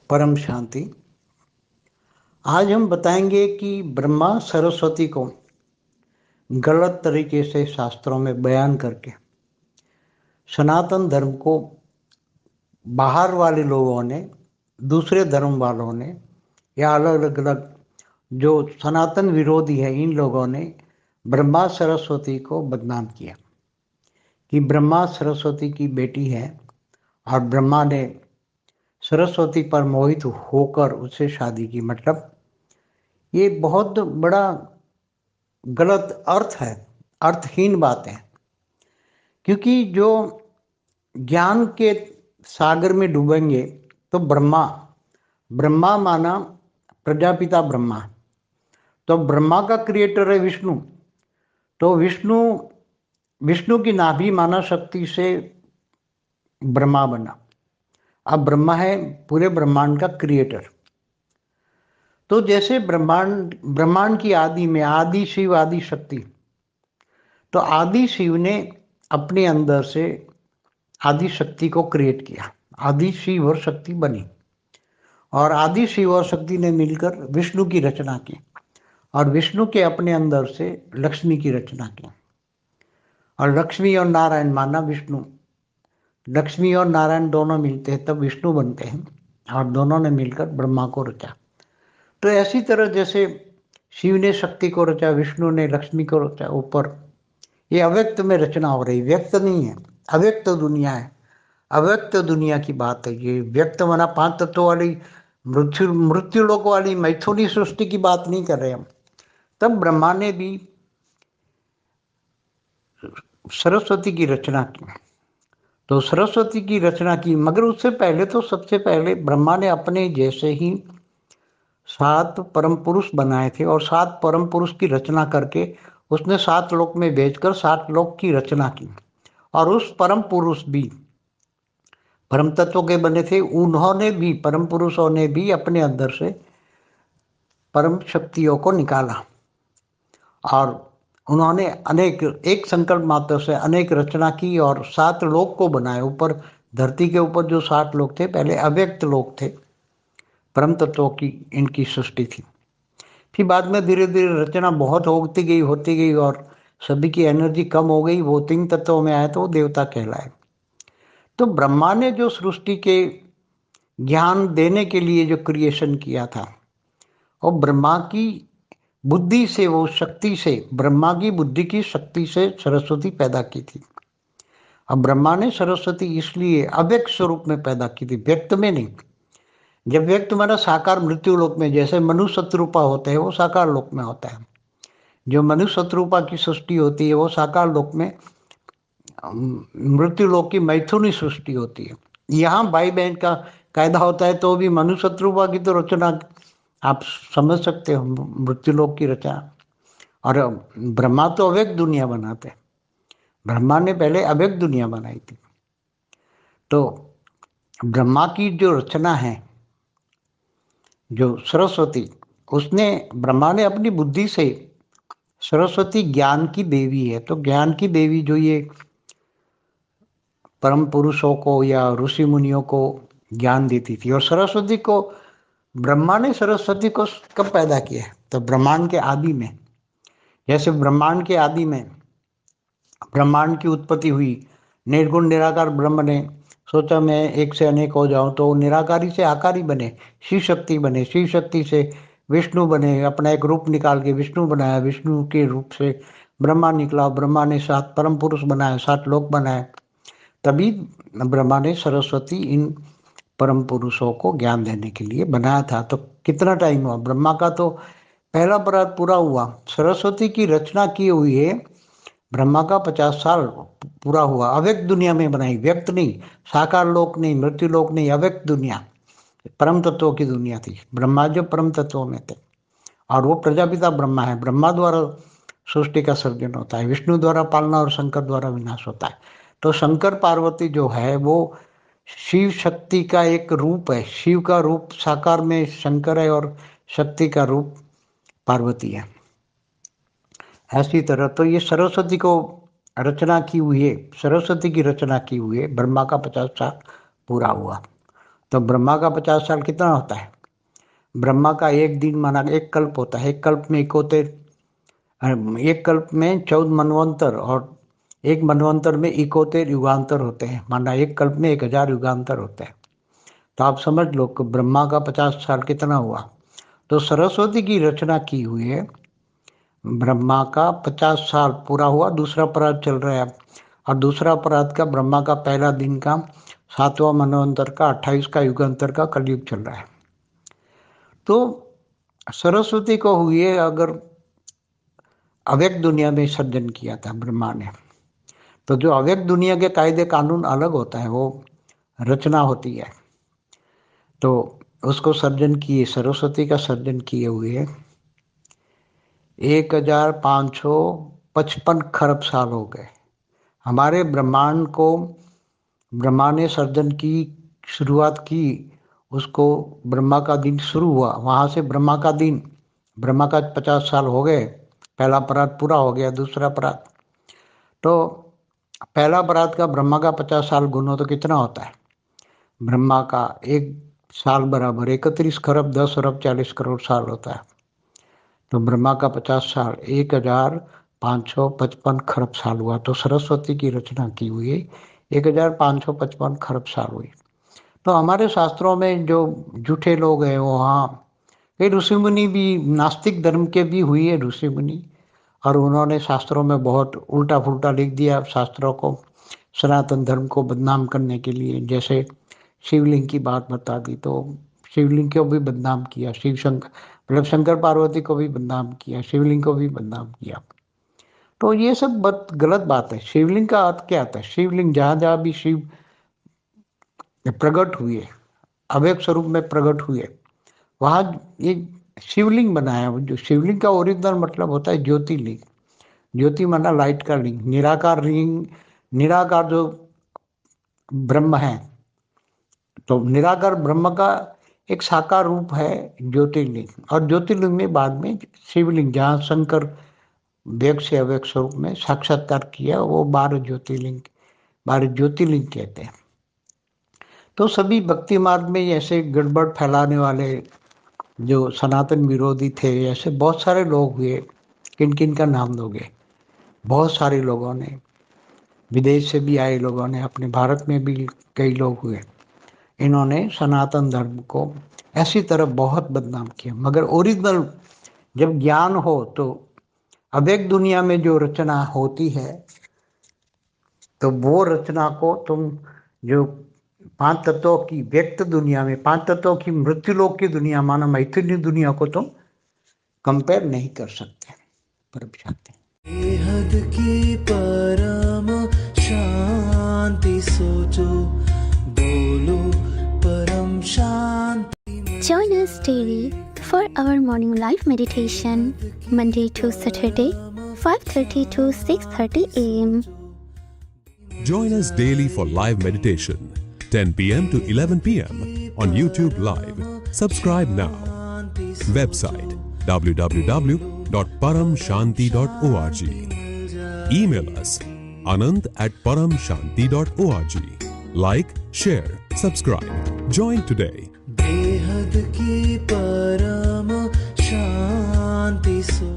परम शांति। आज हम बताएंगे कि ब्रह्मा सरस्वती को गलत तरीके से शास्त्रों में बयान करके सनातन धर्म को बाहर वाले लोगों ने, दूसरे धर्म वालों ने या अलग अलग जो सनातन विरोधी है, इन लोगों ने ब्रह्मा सरस्वती को बदनाम किया कि ब्रह्मा सरस्वती की बेटी है और ब्रह्मा ने सरस्वती पर मोहित होकर उससे शादी की। मतलब ये बहुत बड़ा गलत अर्थ है, अर्थहीन बात है। क्योंकि जो ज्ञान के सागर में डूबेंगे तो ब्रह्मा ब्रह्मा माना प्रजापिता ब्रह्मा, तो ब्रह्मा का क्रिएटर है विष्णु। तो विष्णु विष्णु की नाभि माना शक्ति से ब्रह्मा बना। अब ब्रह्मा है पूरे ब्रह्मांड का क्रिएटर। तो जैसे ब्रह्मांड ब्रह्मांड की आदि में आदि शिव आदि शक्ति, तो आदि शिव ने अपने अंदर से आदि शक्ति को क्रिएट किया, आदि शिव और शक्ति बनी और आदि शिव और शक्ति ने मिलकर विष्णु की रचना की और विष्णु के अपने अंदर से लक्ष्मी की रचना की। और लक्ष्मी और नारायण माना विष्णु, लक्ष्मी और नारायण दोनों मिलते हैं तब विष्णु बनते हैं और दोनों ने मिलकर ब्रह्मा को रचा। तो ऐसी तरह जैसे शिव ने शक्ति को रचा, विष्णु ने लक्ष्मी को रचा ऊपर, ये अव्यक्त में रचना हो रही, व्यक्त नहीं है, अव्यक्त दुनिया है। अव्यक्त दुनिया की बात है ये। व्यक्त माना 5 तत्वों वाली मृत्यु लोक वाली मैथुनी सृष्टि की बात नहीं कर रहे हम। तब ब्रह्मा ने भी सरस्वती की रचना की। तो सरस्वती की रचना की, मगर उससे पहले तो सबसे पहले ब्रह्मा ने अपने जैसे ही 7 परम पुरुष बनाए थे और 7 परम पुरुष की रचना करके उसने 7 लोक में भेजकर 7 लोक की रचना की। और उस परम पुरुष भी परम तत्वों के बने थे, उन्होंने भी, परम पुरुषों ने भी अपने अंदर से परम शक्तियों को निकाला और उन्होंने अनेक, एक संकल्प मात्र से अनेक रचना की और 7 लोक को बनाए। ऊपर धरती के ऊपर जो 7 लोक थे, पहले अव्यक्त लोक थे, परम तत्वों की इनकी सृष्टि थी। फिर बाद में धीरे धीरे रचना बहुत होती गई और सभी की एनर्जी कम हो गई, वो 3 तत्वों में आए तो वो देवता कहलाए। तो ब्रह्मा ने जो सृष्टि के ज्ञान देने के लिए जो क्रिएशन किया था, और ब्रह्मा की बुद्धि से, वो शक्ति से, ब्रह्मा की बुद्धि की शक्ति से सरस्वती पैदा की थी। अब ब्रह्मा ने सरस्वती इसलिए अव्यक्त स्वरूप में पैदा की थी, व्यक्त में नहीं। जब व्यक्त माना साकार मृत्यु लोक में, जैसे मनुष्य शत्रुपा होते हैं वो साकार लोक में होता है। जो मनुष्य शत्रुपा की सृष्टि होती है वो साकार लोक में, मृत्यु लोक की मैथुनी सृष्टि होती है। यहाँ भाई बहन का कायदा होता है तो भी मनुष्य शत्रुपा की तो रचना आप समझ सकते हो, मृत्यु लोक की रचना। और ब्रह्मा तो अव्यक्त दुनिया बनाते, ब्रह्मा ने पहले अव्यक्त दुनिया बनाई थी। तो ब्रह्मा की जो रचना है, जो सरस्वती, उसने, ब्रह्मा ने अपनी बुद्धि से, सरस्वती ज्ञान की देवी है, तो ज्ञान की देवी जो ये परम पुरुषों को या ऋषि मुनियों को ज्ञान देती थी। और सरस्वती को, ब्रह्मा ने सरस्वती को कब पैदा किया है? तो ब्रह्मांड के आदि में। जैसे ब्रह्मांड के आदि में ब्रह्मांड की उत्पत्ति हुई, निर्गुण निराकार ब्रह्म ने सोचा मैं एक से अनेक हो जाऊं, तो निराकारी से आकारी बने, शिव शक्ति बने, शिव शक्ति से विष्णु बने, अपना एक रूप निकाल के विष्णु बनाया, विष्णु के रूप से ब्रह्मा निकला, ब्रह्मा ने 7 परम पुरुष बनाए, 7 लोक बनाए। तभी ब्रह्मा ने सरस्वती इन परम पुरुषों को ज्ञान देने के लिए बनाया था। तो कितना टाइम हुआ? ब्रह्मा का तो पहला परात पूरा हुआ, सरस्वती की रचना की हुई है, ब्रह्मा का 50 साल पूरा हुआ। अव्यक्त दुनिया में बनाई, व्यक्त नहीं, साकार लोक नहीं, मृत्यु लोक नहीं, अव्यक्त दुनिया, परम तत्वों की दुनिया थी। ब्रह्मा जो परम तत्वों में थे और वो प्रजापिता ब्रह्मा है। ब्रह्मा द्वारा सृष्टि का सर्जन होता है, विष्णु द्वारा पालना और शंकर द्वारा विनाश होता है। तो शंकर पार्वती जो है वो शिव शक्ति का एक रूप है। शिव का रूप साकार में शंकर है और शक्ति का रूप पार्वती है। ऐसी तरह तो ये सरस्वती को रचना की हुई है, सरस्वती की रचना की हुई है, ब्रह्मा का 50 साल पूरा हुआ। तो ब्रह्मा का 50 साल कितना होता है? ब्रह्मा का एक दिन माना एक कल्प होता है। एक कल्प में 14 मनवंतर, और एक मनवंतर में 71 युगांतर होते हैं। माना एक कल्प में 1000 युगांतर होते हैं। तो आप समझ लो कि ब्रह्मा का 50 साल कितना हुआ। तो सरस्वती की रचना की हुई है, ब्रह्मा का 50 साल पूरा हुआ, दूसरा अपराध चल रहा है। और दूसरा अपराध का ब्रह्मा का पहला दिन का 7वां मनवंतर का 28 का युगांतर का कलयुग चल रहा है। तो सरस्वती को हुए अगर अव्यक्त दुनिया में सर्जन किया था ब्रह्मा ने, तो जो अव्यक्त दुनिया के कायदे कानून अलग होता है, वो रचना होती है। तो उसको सर्जन किए, सरस्वती का सर्जन किए हुए 1555 खरब साल हो गए। हमारे ब्रह्मांड को ब्रह्मा ने सर्जन की शुरुआत की, उसको ब्रह्मा का दिन शुरू हुआ, वहाँ से ब्रह्मा का दिन, ब्रह्मा का 50 साल हो गए, पहला अपराध पूरा हो गया। दूसरा अपराध, तो पहला अपराध का ब्रह्मा का 50 साल गुनो तो कितना होता है? ब्रह्मा का एक साल बराबर 31 खरब 10 अरब 40 करोड़ साल होता है। तो ब्रह्मा का 50 साल 1555 खरब साल हुआ। तो सरस्वती की रचना की हुई 1555 खरब साल हुई। तो हमारे शास्त्रों में जो झूठे लोग हैं, वहाँ कई ऋषि मुनि भी, नास्तिक धर्म के भी हुई है ऋषि मुनि, और उन्होंने शास्त्रों में बहुत उल्टा फुल्टा लिख दिया शास्त्रों को सनातन धर्म को बदनाम करने के लिए। जैसे शिवलिंग की बात बता दी, तो शिवलिंग को भी बदनाम किया, शिव शंकर मतलब शंकर पार्वती को भी बदनाम किया, शिवलिंग को भी बदनाम किया। तो ये सब गलत बात है। शिवलिंग का अर्थ क्या आता है? शिवलिंग जहाँ जहाँ भी शिव प्रकट हुए, अव्यक्त स्वरूप में प्रकट हुए, वहाँ ये शिवलिंग बनाया। जो शिवलिंग का ओरिजिनल मतलब होता है ज्योतिर्लिंग। ज्योति माना लाइट का लिंग, निराकार लिंग, निराकार जो ब्रह्म है। तो निराकार ब्रह्म का एक साकार रूप है ज्योतिर्लिंग। और ज्योतिर्लिंग में बाद में शिवलिंग, जहाँ शंकर व्यक्त से अव्यक्त स्वरूप में साक्षात्कार किया, वो 12 ज्योतिर्लिंग, 12 ज्योतिर्लिंग कहते हैं। तो सभी भक्ति मार्ग में ऐसे गड़बड़ फैलाने वाले जो सनातन विरोधी थे, ऐसे बहुत सारे लोग हुए। किन किन का नाम दोगे? बहुत सारे लोगों ने, विदेश से भी आए लोगों ने, अपने भारत में भी कई लोग हुए। इन्होंने सनातन धर्म को ऐसी तरह बहुत बदनाम किया। मगर ओरिजिनल जब ज्ञान हो, तो अव्यक्त दुनिया में जो रचना होती है, तो वो रचना को तुम जो 5 तत्वों की व्यक्त दुनिया में, 5 तत्वों की मृत्युलोक की दुनिया, माना मैथिली दुनिया को तुम कंपेयर नहीं कर सकते। पर चाहते बेहद की परम शांति सोचो, बोलो परम शांति। Join us daily for our morning live meditation, Monday to Saturday, 5:30 to 6:30 a.m. Join us daily for live meditation, 10 p.m. to 11 p.m. on YouTube Live. Subscribe now. Website www.paramshanti.org. Email us anant@paramshanti.org. Like, share, subscribe. Join today. बेहद की परम शांति सो